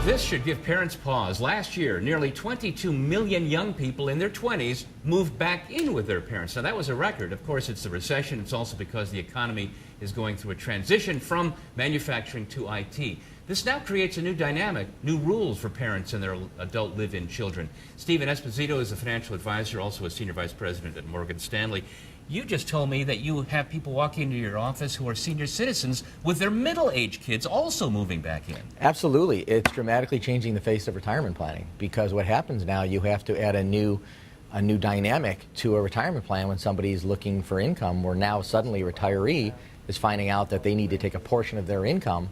This should give parents pause. Last year, nearly 22 million young people in their 20s moved back in with their parents. Now, that was a record. Of course, it's the recession. It's also because the economy is going through a transition from manufacturing to IT. This now creates a new dynamic, new rules for parents and their adult live-in children. Stephen Esposito is a financial advisor, also a senior vice president at Morgan Stanley. You just told me that you have people walk into your office who are senior citizens with their middle-aged kids also moving back in. Absolutely. It's dramatically changing the face of retirement planning, because what happens now, you have to add a new dynamic to a retirement plan when somebody's looking for income, where now suddenly a retiree is finding out that they need to take a portion of their income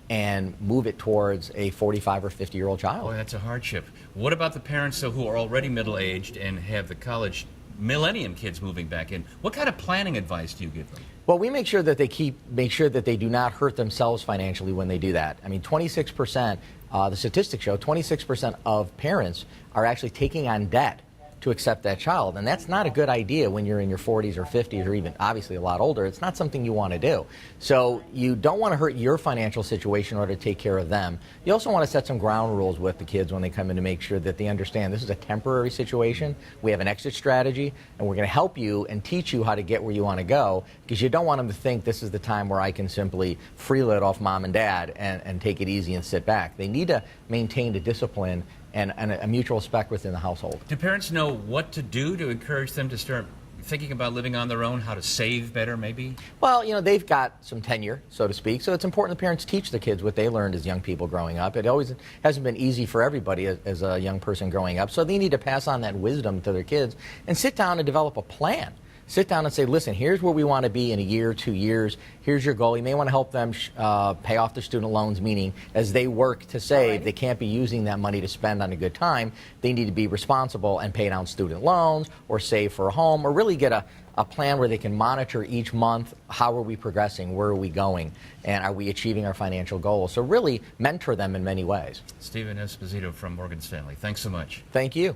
and move it towards a 45 or 50-year-old child. Boy, that's a hardship. What about the parents, though, who are already middle-aged and have the college millennium kids moving back in? What kind of planning advice do you give them? Well, we make sure that they do not hurt themselves financially when they do that. I mean, 26%, the statistics show 26% of parents are actually taking on debt to accept that child. And that's not a good idea when you're in your 40s or 50s or even obviously a lot older. It's not something you want to do. So you don't want to hurt your financial situation in order to take care of them. You also want to set some ground rules with the kids when they come in to make sure that they understand this is a temporary situation. We have an exit strategy, and we're going to help you and teach you how to get where you want to go, because you don't want them to think this is the time where I can simply freeload off mom and dad and take it easy and sit back. They need to maintain the discipline and a mutual respect within the household. Do parents know what to do to encourage them to start thinking about living on their own, how to save better maybe? Well, you know, they've got some tenure, so to speak, so it's important that parents teach the kids what they learned as young people growing up. It always hasn't been easy for everybody as a young person growing up, so they need to pass on that wisdom to their kids and sit down and develop a plan. Sit down and say, listen, here's where we want to be in a year, 2 years. Here's your goal. You may want to help them pay off their student loans, meaning as they work to save, they can't be using that money to spend on a good time. They need to be responsible and pay down student loans or save for a home, or really get a plan where they can monitor each month, how are we progressing, where are we going, and are we achieving our financial goals. So really mentor them in many ways. Stephen Esposito from Morgan Stanley, thanks so much. Thank you.